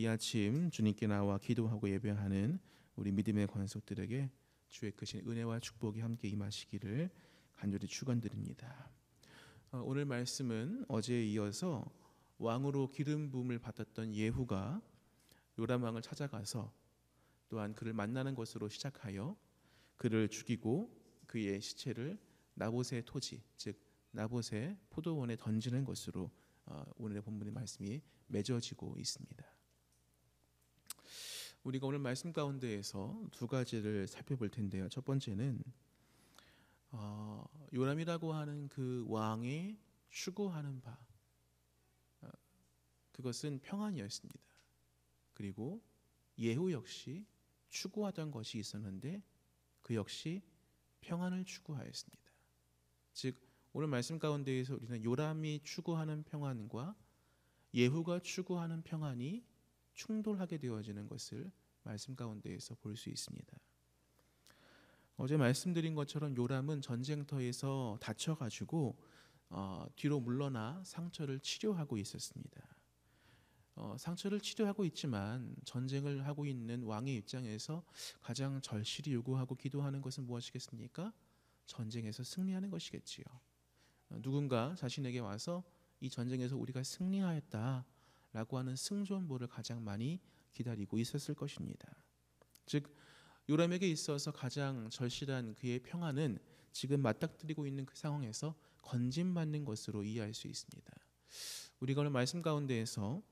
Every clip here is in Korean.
아침 주님께 나와 기도하고 예배하는 우리 믿음의 권속들에게 주의 크신 은혜와 축복이 함께 임하시기를 간절히 축원드립니다. 오늘 말씀은 어제에 이어서 왕으로 기름 부음을 받았던 예후가 요람 왕을 찾아가서 또한 그를 만나는 것으로 시작하여 그를 죽이고 그의 시체를 나봇의 토지, 즉 나봇의 포도원에 던지는 것으로 오늘의 본문의 말씀이 맺어지고 있습니다. 우리가 오늘 말씀 가운데에서 두 가지를 살펴볼 텐데요. 첫 번째는 요람이라고 하는 그 왕의 추구하는 바, 그것은 평안이었습니다. 그리고 예후 역시 추구하던 것이 있었는데 그 역시 평안을 추구하였습니다. 즉 오늘 말씀 가운데에서 우리는 요람이 추구하는 평안과 예후가 추구하는 평안이 충돌하게 되어지는 것을 말씀 가운데에서 볼 수 있습니다. 어제 말씀드린 것처럼 요람은 전쟁터에서 다쳐가지고 뒤로 물러나 상처를 치료하고 있었습니다. 상처를 치료하고 있지만 전쟁을 하고 있는 왕의 입장에서 가장 절실히 요구하고 기도하는 것은 무엇이겠습니까? 전쟁에서 승리하는 것이겠지요. 누군가 자신에게 와서 이 전쟁에서 우리가 승리하였다라고 하는 승전보를 가장 많이 기다리고 있었을 것입니다. 즉 요람에게 있어서 가장 절실한 그의 평안은 지금 맞닥뜨리고 있는 그 상황에서 건짐받는 것으로 이해할 수 있습니다. 우리가 오늘 말씀 가운데에서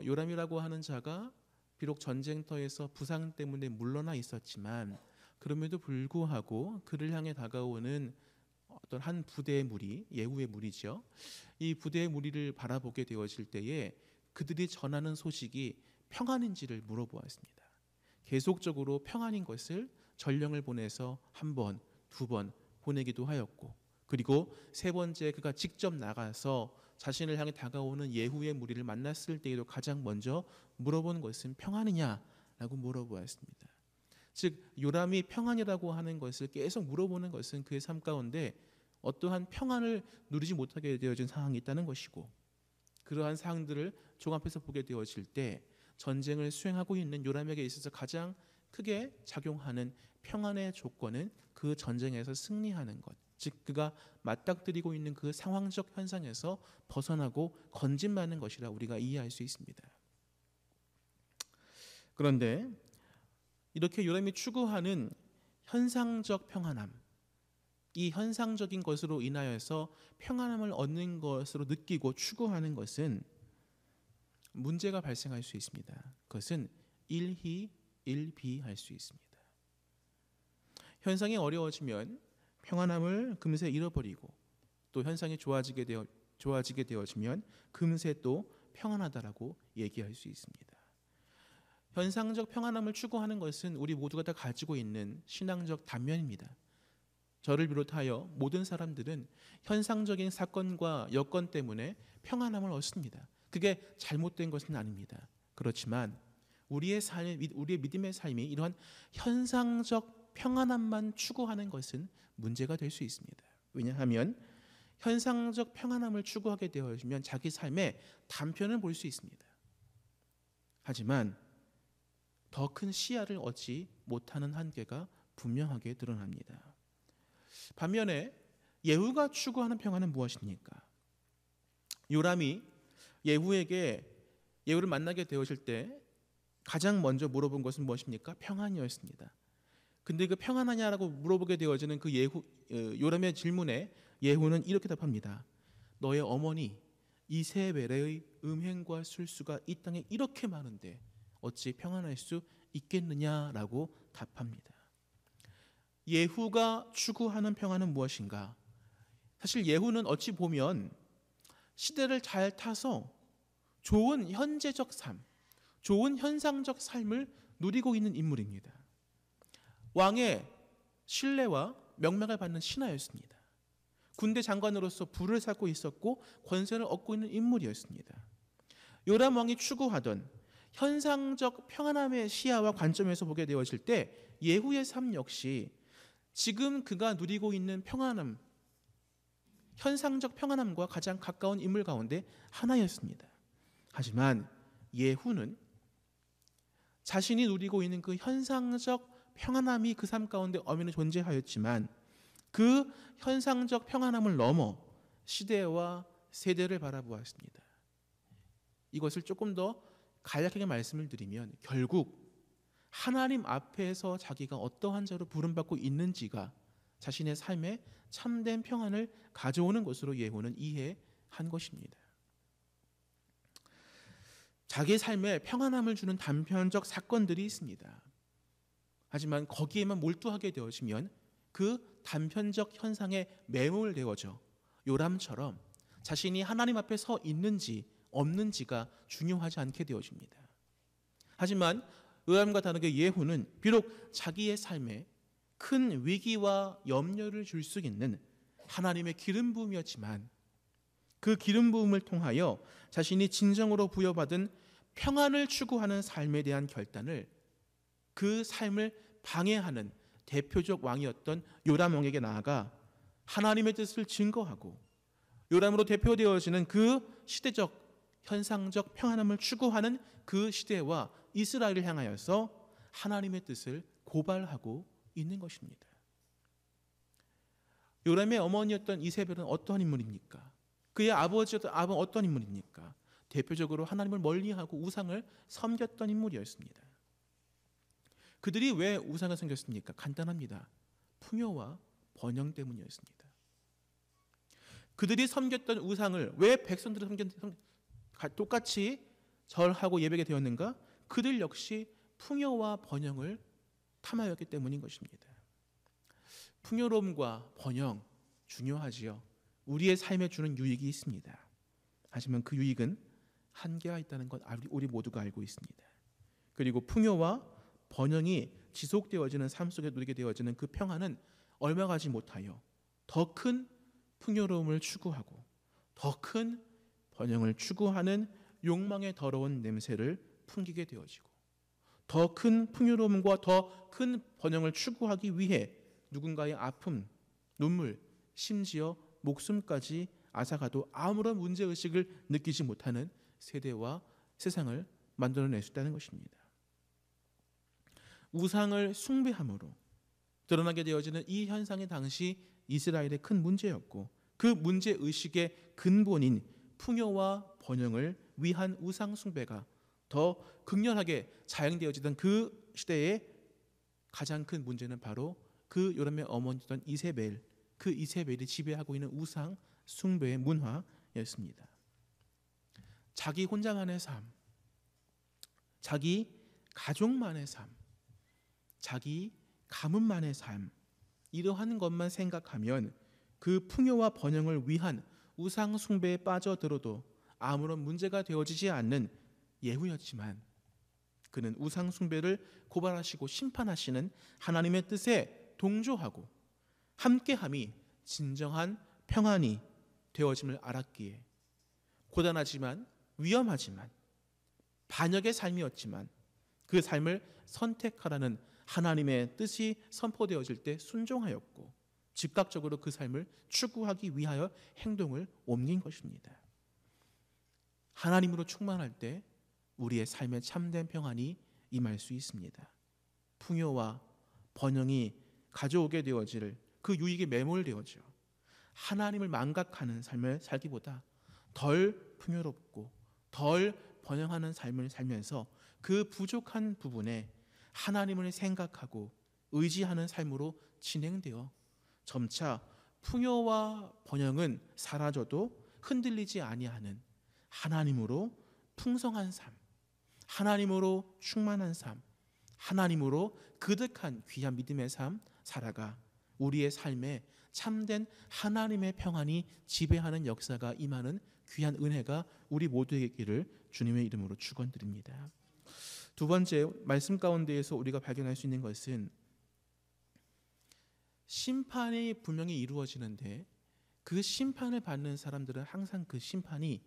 요람이라고 하는 자가 비록 전쟁터에서 부상 때문에 물러나 있었지만 그럼에도 불구하고 그를 향해 다가오는 어떤 한 부대의 무리, 예후의 무리죠. 이 부대의 무리를 바라보게 되어질 때에 그들이 전하는 소식이 평안인지를 물어보았습니다. 계속적으로 평안인 것을 전령을 보내서 한 번, 두 번 보내기도 하였고, 그리고 세 번째 그가 직접 나가서 자신을 향해 다가오는 예후의 무리를 만났을 때에도 가장 먼저 물어본 것은 평안이냐라고 물어보았습니다. 즉 요람이 평안이라고 하는 것을 계속 물어보는 것은 그의 삶 가운데 어떠한 평안을 누리지 못하게 되어진 상황이 있다는 것이고, 그러한 사항들을 종합해서 보게 되어질 때 전쟁을 수행하고 있는 요람에게 있어서 가장 크게 작용하는 평안의 조건은 그 전쟁에서 승리하는 것, 즉 그가 맞닥뜨리고 있는 그 상황적 현상에서 벗어나고 건짐받는 것이라 우리가 이해할 수 있습니다. 그런데 이렇게 요람이 추구하는 현상적 평안함, 이 현상적인 것으로 인하여서 평안함을 얻는 것으로 느끼고 추구하는 문제가 발생할 수 있습니다. 그것은 일희일비할 수 있습니다. 현상이 어려워지면 평안함을 금세 잃어버리고 또 현상이 좋아지게 되어지면 금세 또 평안하다라고 얘기할 수 있습니다. 현상적 평안함을 추구하는 것은 우리 모두가 다 가지고 있는 신앙적 단면입니다. 저를 비롯하여 모든 사람들은 현상적인 사건과 여건 때문에 평안함을 얻습니다. 그게 잘못된 것은 아닙니다. 그렇지만 우리의 믿음의 삶이 이러한 현상적 평안함만 추구하는 것은 문제가 될 수 있습니다. 왜냐하면 현상적 평안함을 추구하게 되어지면 자기 삶의 단편을 볼 수 있습니다. 하지만 더 큰 시야를 얻지 못하는 한계가 분명하게 드러납니다. 반면에 예후가 추구하는 평안은 무엇입니까? 요람이 예후를 만나게 되어질 때 가장 먼저 물어본 것은 무엇입니까? 평안이었습니다. 근데 그 평안하냐라고 물어보게 되어지는 그 요람의 질문에 예후는 이렇게 답합니다. 너의 어머니 이세벨의 음행과 술수가 이 땅에 이렇게 많은데 어찌 평안할 수 있겠느냐라고 답합니다. 예후가 추구하는 평안은 무엇인가? 사실 예후는 어찌 보면 시대를 잘 타서 좋은 현재적 삶, 좋은 현상적 삶을 누리고 있는 인물입니다. 왕의 신뢰와 명맥을 받는 신하였습니다. 군대 장관으로서 부를 쌓고 있었고 권세를 얻고 있는 인물이었습니다. 요람 왕이 추구하던 현상적 평안함의 시야와 관점에서 보게 되어질 때 예후의 삶 역시 지금 그가 누리고 있는 평안함, 현상적 평안함과 가장 가까운 인물 가운데 하나였습니다. 하지만 예후는 자신이 누리고 있는 그 현상적 평안함이 그 삶 가운데 엄연히 존재하였지만 그 현상적 평안함을 넘어 시대와 세대를 바라보았습니다. 이것을 조금 더 간략하게 말씀을 드리면 결국 하나님 앞에서 자기가 어떠한 자로 부름받고 있는지가 자신의 삶에 참된 평안을 가져오는 것으로 예후는 이해한 것입니다. 자기의 삶에 평안함을 주는 단편적 사건들이 있습니다. 하지만 거기에만 몰두하게 되어지면 그 단편적 현상에 매몰되어져 요람처럼 자신이 하나님 앞에 서 있는지 없는지가 중요하지 않게 되어집니다. 하지만 요람과 다르게 예후는 비록 자기의 삶에 큰 위기와 염려를 줄 수 있는 하나님의 기름 부음이었지만 그 기름 부음을 통하여 자신이 진정으로 부여받은 평안을 추구하는 삶에 대한 결단을 그 삶을 방해하는 대표적 왕이었던 요람 왕에게 나아가 하나님의 뜻을 증거하고 요람으로 대표되어지는 그 시대적 현상적 평안함을 추구하는 그 시대와 이스라엘을 향하여서 하나님의 뜻을 고발하고 있는 것입니다. 요람의 어머니였던 이세벨은 어떠한 인물입니까? 그의 아버지였던 아합은 어떤 인물입니까? 대표적으로 하나님을 멀리하고 우상을 섬겼던 인물이었습니다. 그들이 왜 우상을 섬겼습니까? 간단합니다. 풍요와 번영 때문이었습니다. 그들이 섬겼던 우상을 왜 백성들이 똑같이 절하고 예배하게 되었는가? 그들 역시 풍요와 번영을 탐하였기 때문인 것입니다. 풍요로움과 번영 중요하지요. 우리의 삶에 주는 유익이 있습니다. 하지만 그 유익은 한계가 있다는 것 우리 모두가 알고 있습니다. 그리고 풍요와 번영이 지속되어지는 삶 속에 누리게 되어지는 그 평안은 얼마 가지 못하여 더 큰 풍요로움을 추구하고 더 큰 번영을 추구하는 욕망의 더러운 냄새를 풍기게 되어지고 더 큰 풍요로움과 더 큰 번영을 추구하기 위해 누군가의 아픔, 눈물, 심지어 목숨까지 앗아가도 아무런 문제의식을 느끼지 못하는 세대와 세상을 만들어낼 수 있다는 것입니다. 우상을 숭배함으로 드러나게 되어지는 이 현상이 당시 이스라엘의 큰 문제였고 그 문제의식의 근본인 풍요와 번영을 위한 우상 숭배가 더 극렬하게 자행되어지던 그 시대의 가장 큰 문제는 바로 그 요람의 어머니였던 이세벨, 그 이세벨이 지배하고 있는 우상 숭배의 문화였습니다. 자기 혼자만의 삶, 자기 가족만의 삶, 자기 가문만의 삶, 이러한 것만 생각하면 그 풍요와 번영을 위한 우상 숭배에 빠져들어도 아무런 문제가 되어지지 않는 예후였지만 그는 우상 숭배를 고발하시고 심판하시는 하나님의 뜻에 동조하고 함께함이 진정한 평안이 되어짐을 알았기에 고단하지만 위험하지만 반역의 삶이었지만 그 삶을 선택하라는 하나님의 뜻이 선포되어질 때 순종하였고 즉각적으로 그 삶을 추구하기 위하여 행동을 옮긴 것입니다. 하나님으로 충만할 때 우리의 삶에 참된 평안이 임할 수 있습니다. 풍요와 번영이 가져오게 되어질 그 유익에 매몰되어져 하나님을 망각하는 삶을 살기보다 덜 풍요롭고 덜 번영하는 삶을 살면서 그 부족한 부분에 하나님을 생각하고 의지하는 삶으로 진행되어 점차 풍요와 번영은 사라져도 흔들리지 아니하는 하나님으로 풍성한 삶, 하나님으로 충만한 삶, 하나님으로 그득한 귀한 믿음의 삶 살아가 우리의 삶에 참된 하나님의 평안이 지배하는 역사가 임하는 귀한 은혜가 우리 모두에게 있기를 주님의 이름으로 축원드립니다. 두 번째 말씀 가운데에서 우리가 발견할 수 있는 것은 심판이 분명히 이루어지는데 그 심판을 받는 사람들은 항상 그 심판이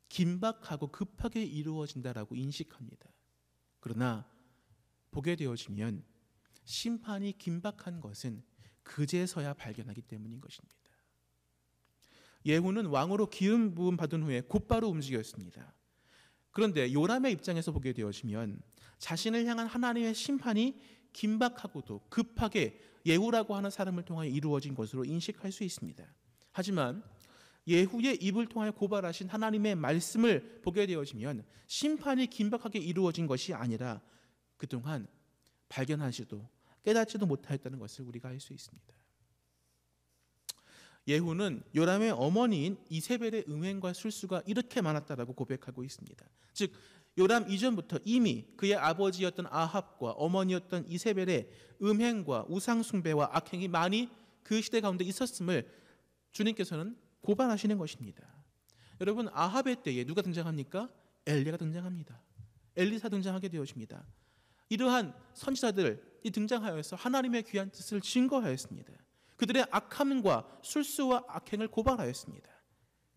긴박하고 급하게 이루어진다라고 인식합니다. 그러나 보게 되어지면 심판이 긴박한 것은 그제서야 발견하기 때문인 것입니다. 예후는 왕으로 기름 부음 받은 후에 곧바로 움직였습니다. 그런데 요람의 입장에서 보게 되어지면 자신을 향한 하나님의 심판이 긴박하고도 급하게 예후라고 하는 사람을 통하여 이루어진 것으로 인식할 수 있습니다. 하지만 예후의 입을 통하여 고발하신 하나님의 말씀을 보게 되어지면 심판이 긴박하게 이루어진 것이 아니라 그동안 발견하지도 깨닫지도 못하였다는 것을 우리가 알 수 있습니다. 예후는 요람의 어머니인 이세벨의 음행과 술수가 이렇게 많았다라고 고백하고 있습니다. 즉 요람 이전부터 이미 그의 아버지였던 아합과 어머니였던 이세벨의 음행과 우상숭배와 악행이 많이 그 시대 가운데 있었음을 주님께서는 고발하시는 것입니다. 여러분, 아합의 때에 누가 등장합니까? 엘리야가 등장합니다. 엘리사 등장하게 되어집니다. 이러한 선지자들이 등장하여서 하나님의 귀한 뜻을 증거하였습니다. 그들의 악함과 술수와 악행을 고발하였습니다.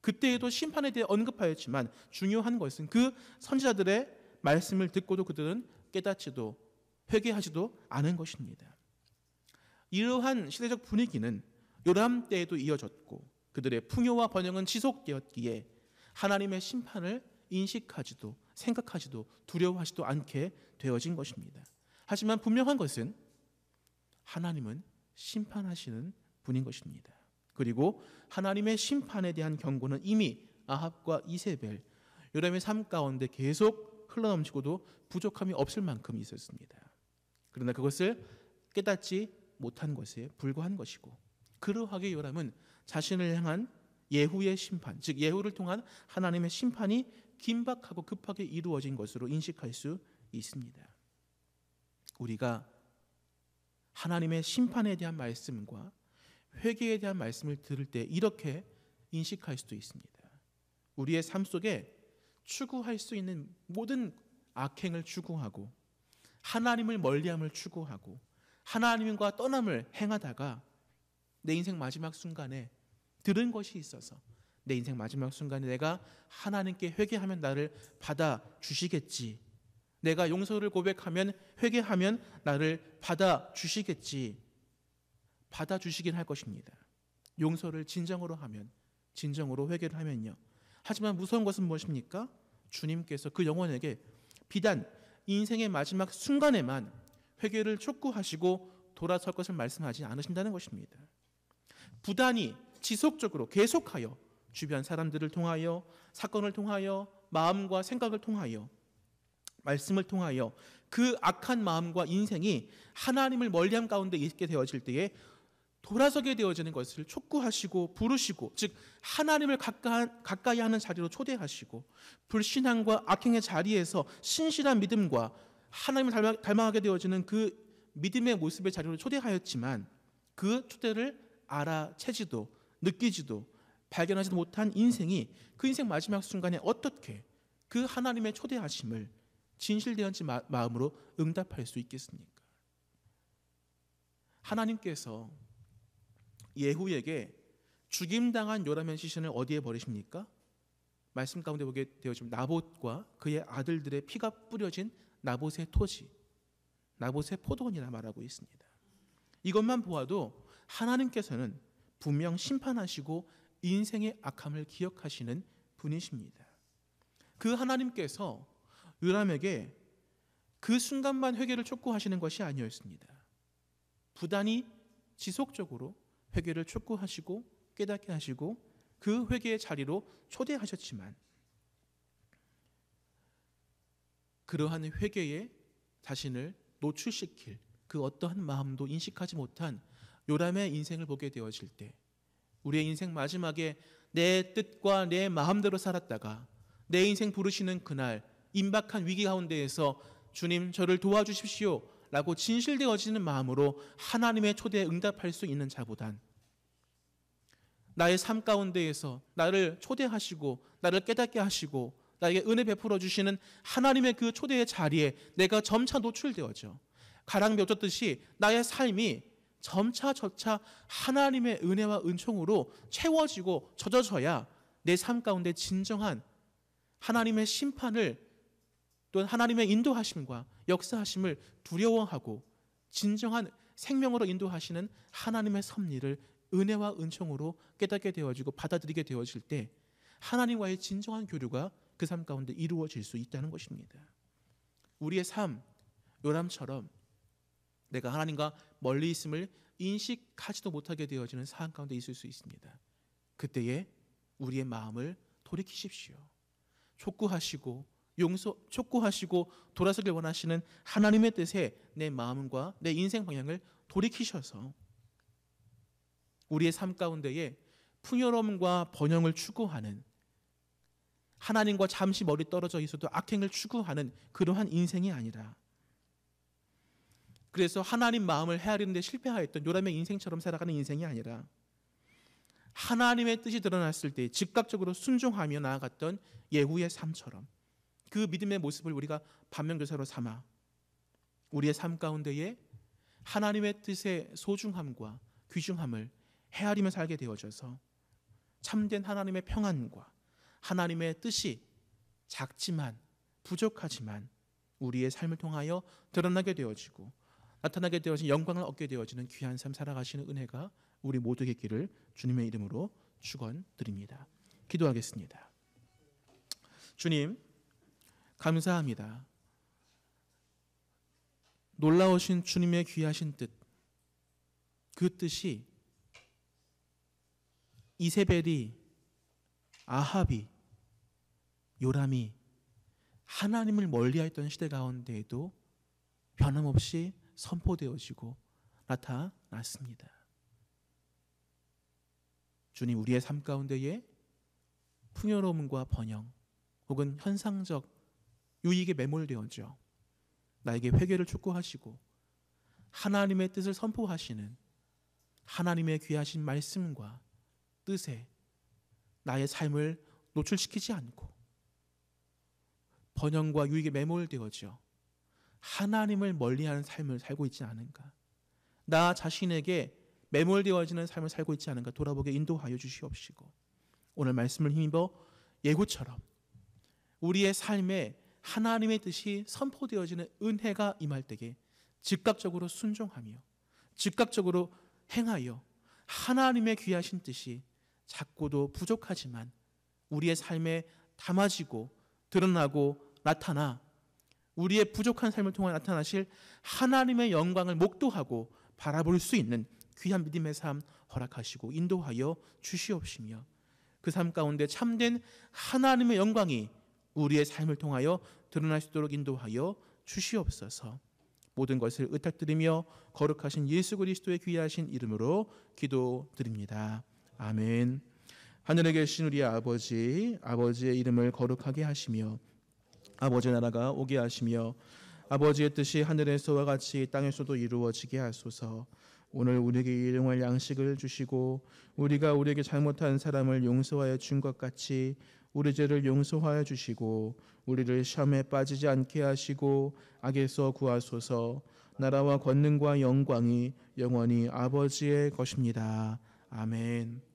그때에도 심판에 대해 언급하였지만 중요한 것은 그 선지자들의 말씀을 듣고도 그들은 깨닫지도 회개하지도 않은 것입니다. 이러한 시대적 분위기는 요람 때에도 이어졌고 그들의 풍요와 번영은 지속되었기에 하나님의 심판을 인식하지도 생각하지도 두려워하지도 않게 되어진 것입니다. 하지만 분명한 것은 하나님은 심판하시는 분인 것입니다. 그리고 하나님의 심판에 대한 경고는 이미 아합과 이세벨, 요람의 삶 가운데 계속 흘러넘치고도 부족함이 없을 만큼 있었습니다. 그러나 그것을 깨닫지 못한 것에 불과한 것이고, 그러하게 요람은 자신을 향한 예후의 심판, 즉 예후를 통한 하나님의 심판이 긴박하고 급하게 이루어진 것으로 인식할 수 있습니다. 우리가 하나님의 심판에 대한 말씀과 회개에 대한 말씀을 들을 때 이렇게 인식할 수도 있습니다. 우리의 삶 속에 추구할 수 있는 모든 악행을 추구하고 하나님을 멀리함을 추구하고 하나님과 떠남을 행하다가 내 인생 마지막 순간에 들은 것이 있어서 내 인생 마지막 순간에 내가 하나님께 회개하면 나를 받아주시겠지, 내가 용서를 고백하면 회개하면 나를 받아주시겠지, 받아주시긴 할 것입니다. 용서를 진정으로 하면, 진정으로 회개를 하면요. 하지만 무서운 것은 무엇입니까? 주님께서 그 영혼에게 비단 인생의 마지막 순간에만 회개를 촉구하시고 돌아설 것을 말씀하지 않으신다는 것입니다. 부단히 지속적으로 계속하여 주변 사람들을 통하여, 사건을 통하여, 마음과 생각을 통하여, 말씀을 통하여 그 악한 마음과 인생이 하나님을 멀리함 가운데 있게 되어질 때에 돌아서게 되어지는 것을 촉구하시고 부르시고, 즉 하나님을 가까이 하는 자리로 초대하시고 불신앙과 악행의 자리에서 신실한 믿음과 하나님을 닮아가게 되어지는 그 믿음의 모습의 자리로 초대하였지만 그 초대를 알아채지도 느끼지도 발견하지도 못한 인생이 그 인생 마지막 순간에 어떻게 그 하나님의 초대하심을 진실되었지 마음으로 응답할 수 있겠습니까? 하나님께서 예후에게 죽임당한 요람의 시신을 어디에 버리십니까? 말씀 가운데 보게 되어지면 나봇과 그의 아들들의 피가 뿌려진 나봇의 토지, 나봇의 포도원이라 말하고 있습니다. 이것만 보아도 하나님께서는 분명 심판하시고 인생의 악함을 기억하시는 분이십니다. 그 하나님께서 요람에게 그 순간만 회개를 촉구하시는 것이 아니었습니다. 부단히 지속적으로 회개를 촉구하시고 깨닫게 하시고 그 회개의 자리로 초대하셨지만 그러한 회개에 자신을 노출시킬 그 어떠한 마음도 인식하지 못한 요람의 인생을 보게 되어질 때, 우리의 인생 마지막에 내 뜻과 내 마음대로 살았다가 내 인생 부르시는 그날 임박한 위기 가운데에서 주님 저를 도와주십시오 라고 진실되어지는 마음으로 하나님의 초대에 응답할 수 있는 자보단 나의 삶 가운데에서 나를 초대하시고 나를 깨닫게 하시고 나에게 은혜 베풀어 주시는 하나님의 그 초대의 자리에 내가 점차 노출되어져 가랑비 어쩌듯이 나의 삶이 점차 하나님의 은혜와 은총으로 채워지고 젖어져야 내 삶 가운데 진정한 하나님의 심판을 또는 하나님의 인도하심과 역사하심을 두려워하고 진정한 생명으로 인도하시는 하나님의 섭리를 은혜와 은총으로 깨닫게 되어지고 받아들이게 되어질 때 하나님과의 진정한 교류가 그 삶 가운데 이루어질 수 있다는 것입니다. 우리의 삶, 요람처럼 내가 하나님과 멀리 있음을 인식하지도 못하게 되어지는 상황 가운데 있을 수 있습니다. 그때에 우리의 마음을 돌이키십시오. 촉구하시고 돌아서길 원하시는 하나님의 뜻에 내 마음과 내 인생 방향을 돌이키셔서 우리의 삶 가운데에 풍요로움과 번영을 추구하는, 하나님과 잠시 멀리 떨어져 있어도 악행을 추구하는 그러한 인생이 아니라, 그래서 하나님 마음을 헤아리는 데 실패하였던 요람의 인생처럼 살아가는 인생이 아니라 하나님의 뜻이 드러났을 때 즉각적으로 순종하며 나아갔던 예후의 삶처럼 그 믿음의 모습을 우리가 반면교사로 삼아 우리의 삶 가운데에 하나님의 뜻의 소중함과 귀중함을 헤아리며 살게 되어져서 참된 하나님의 평안과 하나님의 뜻이 작지만 부족하지만 우리의 삶을 통하여 드러나게 되어지고 나타나게 되어진 영광을 얻게 되어지는 귀한 삶 살아가시는 은혜가 우리 모두에게 있기를 주님의 이름으로 축원드립니다. 기도하겠습니다. 주님, 감사합니다. 놀라우신 주님의 귀하신 뜻, 그 뜻이 이세벨이, 아합이, 요람이 하나님을 멀리하였던 시대 가운데에도 변함없이 선포되어지고 나타났습니다. 주님, 우리의 삶 가운데에 풍요로움과 번영 혹은 현상적 유익에 매몰되어져 나에게 회개를 촉구하시고 하나님의 뜻을 선포하시는 하나님의 귀하신 말씀과 뜻에 나의 삶을 노출시키지 않고 번영과 유익에 매몰되어져 하나님을 멀리하는 삶을 살고 있지 않은가, 나 자신에게 매몰되어지는 삶을 살고 있지 않은가 돌아보게 인도하여 주시옵시고, 오늘 말씀을 힘입어 예후처럼 우리의 삶에 하나님의 뜻이 선포되어지는 은혜가 임할 때에 즉각적으로 순종하며 즉각적으로 행하여 하나님의 귀하신 뜻이 작고도 부족하지만 우리의 삶에 담아지고 드러나고 나타나 우리의 부족한 삶을 통해 나타나실 하나님의 영광을 목도하고 바라볼 수 있는 귀한 믿음의 삶 허락하시고 인도하여 주시옵시며, 그 삶 가운데 참된 하나님의 영광이 우리의 삶을 통하여 드러날 수 있도록 인도하여 주시옵소서. 모든 것을 의탁드리며 거룩하신 예수 그리스도의 귀하신 이름으로 기도드립니다. 아멘. 하늘에 계신 우리 아버지, 아버지의 이름을 거룩하게 하시며 아버지의 나라가 오게 하시며 아버지의 뜻이 하늘에서와 같이 땅에서도 이루어지게 하소서. 오늘 우리에게 일용할 양식을 주시고 우리가 우리에게 잘못한 사람을 용서하여 준 것 같이 우리 죄를 용서하여 주시고 우리를 시험에 빠지지 않게 하시고 악에서 구하소서. 나라와 권능과 영광이 영원히 아버지의 것입니다. 아멘.